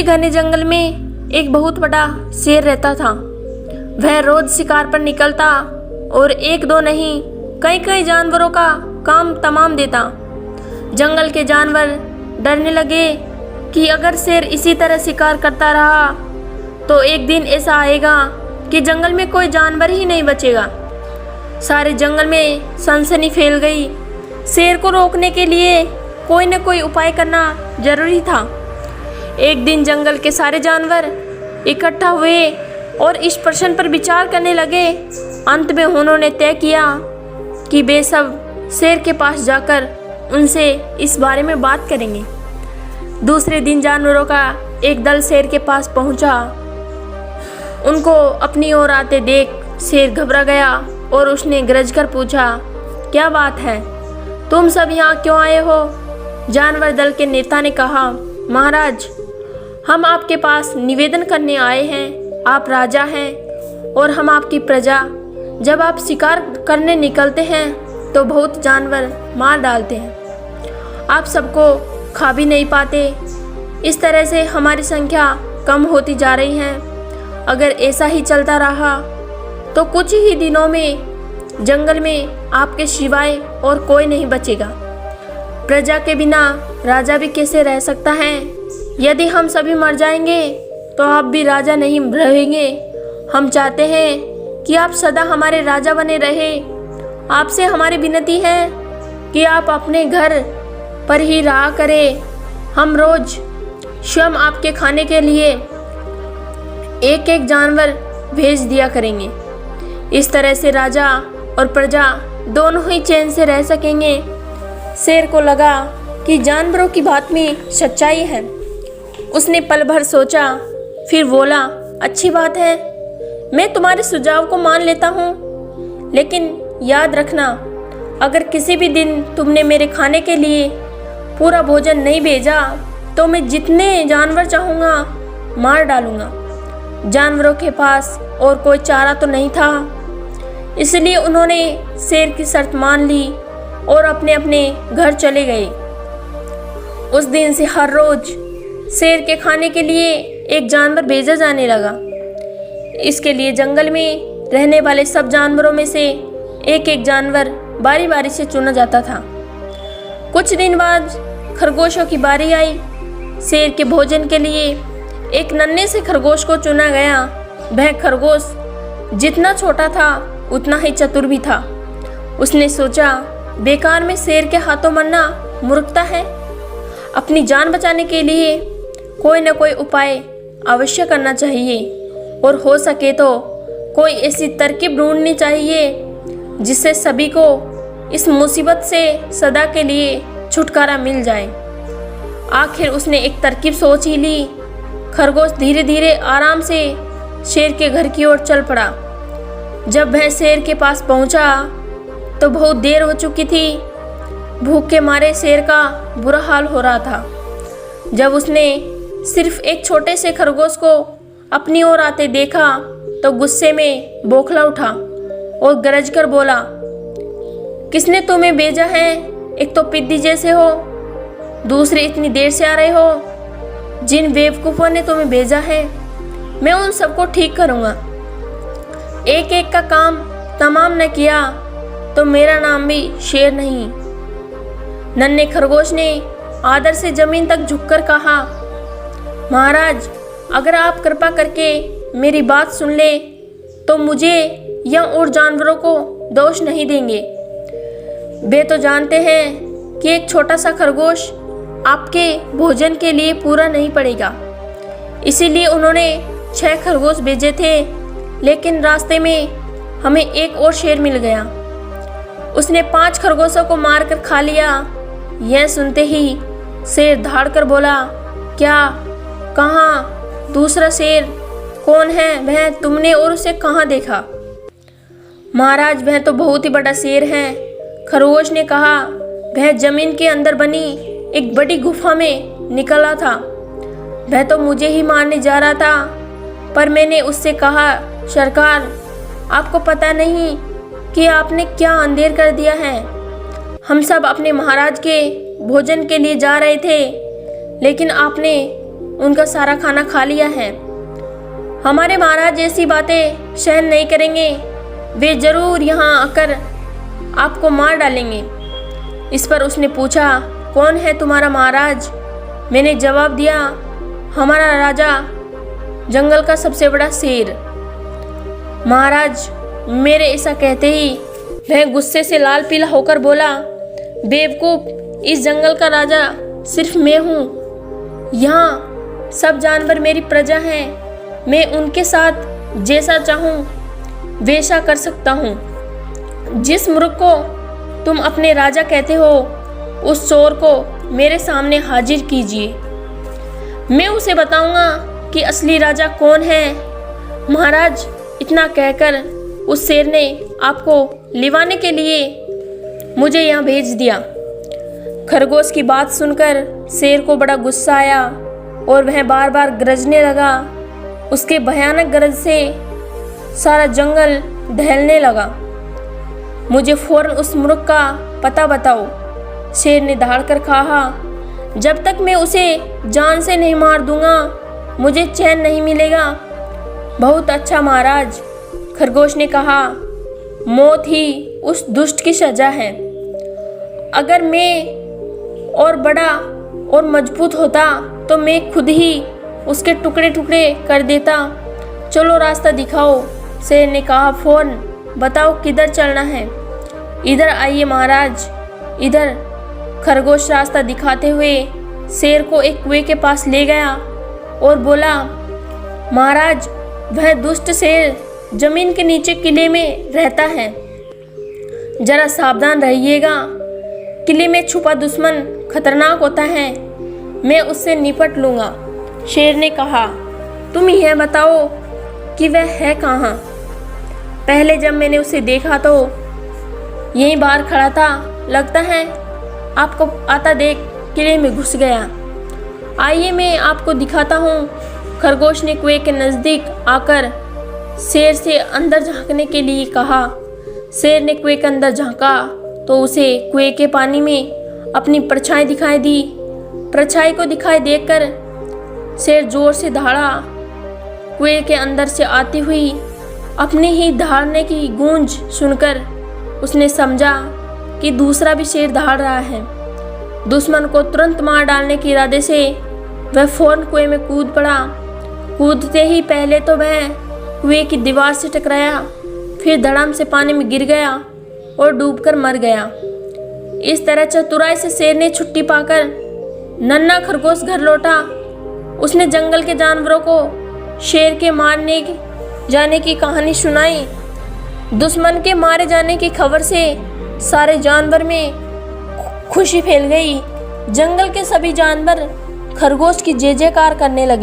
उसी घने जंगल में एक बहुत बड़ा शेर रहता था। वह रोज शिकार पर निकलता और एक दो नहीं कई कई जानवरों का काम तमाम देता। जंगल के जानवर डरने लगे कि अगर शेर इसी तरह शिकार करता रहा तो एक दिन ऐसा आएगा कि जंगल में कोई जानवर ही नहीं बचेगा। सारे जंगल में सनसनी फैल गई। शेर को रोकने के लिए कोई न कोई उपाय करना जरूरी था। एक दिन जंगल के सारे जानवर इकट्ठा हुए और इस प्रश्न पर विचार करने लगे। अंत में उन्होंने तय किया कि वे सब शेर के पास जाकर उनसे इस बारे में बात करेंगे। दूसरे दिन जानवरों का एक दल शेर के पास पहुंचा। उनको अपनी ओर आते देख शेर घबरा गया और उसने गरज कर पूछा, क्या बात है, तुम सब यहाँ क्यों आए हो? जानवर दल के नेता ने कहा, महाराज, हम आपके पास निवेदन करने आए हैं। आप राजा हैं और हम आपकी प्रजा। जब आप शिकार करने निकलते हैं तो बहुत जानवर मार डालते हैं। आप सबको खा भी नहीं पाते। इस तरह से हमारी संख्या कम होती जा रही है। अगर ऐसा ही चलता रहा तो कुछ ही दिनों में जंगल में आपके सिवाय और कोई नहीं बचेगा। प्रजा के बिना राजा भी कैसे रह सकता है? यदि हम सभी मर जाएंगे तो आप भी राजा नहीं रहेंगे। हम चाहते हैं कि आप सदा हमारे राजा बने रहे। आपसे हमारी विनती है कि आप अपने घर पर ही रहा करें। हम रोज स्वयं आपके खाने के लिए एक एक जानवर भेज दिया करेंगे। इस तरह से राजा और प्रजा दोनों ही चैन से रह सकेंगे। शेर को लगा कि जानवरों की बात में सच्चाई है। उसने पल भर सोचा, फिर बोला, अच्छी बात है, मैं तुम्हारे सुझाव को मान लेता हूँ, लेकिन याद रखना, अगर किसी भी दिन तुमने मेरे खाने के लिए पूरा भोजन नहीं भेजा तो मैं जितने जानवर चाहूँगा मार डालूँगा। जानवरों के पास और कोई चारा तो नहीं था, इसलिए उन्होंने शेर की शर्त मान ली और अपने अपने घर चले गए। उस दिन से हर रोज शेर के खाने के लिए एक जानवर भेजा जाने लगा। इसके लिए जंगल में रहने वाले सब जानवरों में से एक एक जानवर बारी बारी से चुना जाता था। कुछ दिन बाद खरगोशों की बारी आई। शेर के भोजन के लिए एक नन्हे से खरगोश को चुना गया। वह खरगोश जितना छोटा था उतना ही चतुर भी था। उसने सोचा, बेकार में शेर के हाथों मरना मूर्खता है। अपनी जान बचाने के लिए कोई न कोई उपाय अवश्य करना चाहिए और हो सके तो कोई ऐसी तरकीब ढूंढनी चाहिए जिससे सभी को इस मुसीबत से सदा के लिए छुटकारा मिल जाए। आखिर उसने एक तरकीब सोच ही ली। खरगोश धीरे धीरे आराम से शेर के घर की ओर चल पड़ा। जब वह शेर के पास पहुंचा तो बहुत देर हो चुकी थी। भूख के मारे शेर का बुरा हाल हो रहा था। जब उसने सिर्फ एक छोटे से खरगोश को अपनी ओर आते देखा तो गुस्से में बौखला उठा और गरज कर बोला, किसने तुम्हें भेजा है? एक तो पिद्दी जैसे हो, दूसरे इतनी देर से आ रहे हो। जिन बेवकूफ़ों ने तुम्हें भेजा है मैं उन सबको ठीक करूँगा। एक एक का काम तमाम न किया तो मेरा नाम भी शेर नहीं। नन्हे खरगोश ने आदर से जमीन तक झुककर कहा, महाराज, अगर आप कृपा करके मेरी बात सुन ले तो मुझे या और जानवरों को दोष नहीं देंगे। वे तो जानते हैं कि एक छोटा सा खरगोश आपके भोजन के लिए पूरा नहीं पड़ेगा, इसीलिए उन्होंने 6 खरगोश भेजे थे, लेकिन रास्ते में हमें एक और शेर मिल गया। उसने 5 खरगोशों को मारकर खा लिया। यह सुनते ही शेर धाड़ कर बोला, क्या? कहाँ? दूसरा शेर कौन है? वह तुमने और उसे कहाँ देखा? महाराज, वह तो बहुत ही बड़ा शेर है। खरगोश ने कहा, वह जमीन के अंदर बनी एक बड़ी गुफा में निकला था। वह तो मुझे ही मारने जा रहा था, पर मैंने उससे कहा, सरकार, आपको पता नहीं कि आपने क्या अंधेर कर दिया है। हम सब अपने महाराज के भोजन के लिए जा रहे थे, लेकिन आपने उनका सारा खाना खा लिया है। हमारे महाराज ऐसी बातें सहन नहीं करेंगे, वे जरूर यहाँ आकर आपको मार डालेंगे। इस पर उसने पूछा, कौन है तुम्हारा महाराज? मैंने जवाब दिया, हमारा राजा, जंगल का सबसे बड़ा शेर। महाराज मेरे ऐसा कहते ही वह गुस्से से लाल पीला होकर बोला, बेवकूफ, इस जंगल का राजा सिर्फ मैं हूँ। यहाँ सब जानवर मेरी प्रजा हैं। मैं उनके साथ जैसा चाहूँ वैसा कर सकता हूँ। जिस मूर्ख को तुम अपने राजा कहते हो, उस चोर को मेरे सामने हाजिर कीजिए। मैं उसे बताऊंगा कि असली राजा कौन है। महाराज इतना कहकर उस शेर ने आपको लिवाने के लिए मुझे यहाँ भेज दिया। खरगोश की बात सुनकर शेर को बड़ा गुस्सा आया और वह बार बार गरजने लगा। उसके भयानक गरज से सारा जंगल दहलने लगा। मुझे फौरन उस मूर्ख का पता बताओ, शेर ने दहाड़ कर कहा। जब तक मैं उसे जान से नहीं मार दूंगा, मुझे चैन नहीं मिलेगा। बहुत अच्छा महाराज, खरगोश ने कहा, मौत ही उस दुष्ट की सजा है। अगर मैं और बड़ा और मजबूत होता तो मैं खुद ही उसके टुकड़े टुकड़े कर देता। चलो रास्ता दिखाओ, शेर ने कहा। फौरन बताओ किधर चलना है। इधर आइए महाराज, इधर। खरगोश रास्ता दिखाते हुए शेर को एक कुएं के पास ले गया और बोला, महाराज वह दुष्ट शेर जमीन के नीचे किले में रहता है, जरा सावधान रहिएगा। किले में छुपा दुश्मन खतरनाक होता है, मैं उससे निपट लूँगा। शेर ने कहा, तुम यह बताओ कि वह है कहाँ? पहले जब मैंने उसे देखा तो यहीं बाहर खड़ा था, लगता है आपको आता देख किले में घुस गया। आइए मैं आपको दिखाता हूँ। खरगोश ने कुएं के नज़दीक आकर शेर से अंदर झांकने के लिए कहा। शेर ने कुएं के अंदर झांका तो उसे कुएं के पानी में अपनी परछाई दिखाई दी। परछाई को दिखाई देकर शेर जोर से दहाड़ा। कुएं के अंदर से आती हुई अपने ही दहाड़ने की गूंज सुनकर उसने समझा कि दूसरा भी शेर दहाड़ रहा है। दुश्मन को तुरंत मार डालने के इरादे से वह फौरन कुएं में कूद पड़ा। कूदते ही पहले तो वह कुएं की दीवार से टकराया, फिर धड़ाम से पानी में गिर गया और डूबकर मर गया। इस तरह चतुराई से शेर ने छुट्टी पाकर नन्हा खरगोश घर लौटा। उसने जंगल के जानवरों को शेर के मारने जाने की कहानी सुनाई। दुश्मन के मारे जाने की खबर से सारे जानवर में खुशी फैल गई। जंगल के सभी जानवर खरगोश की जय जयकार करने लगे।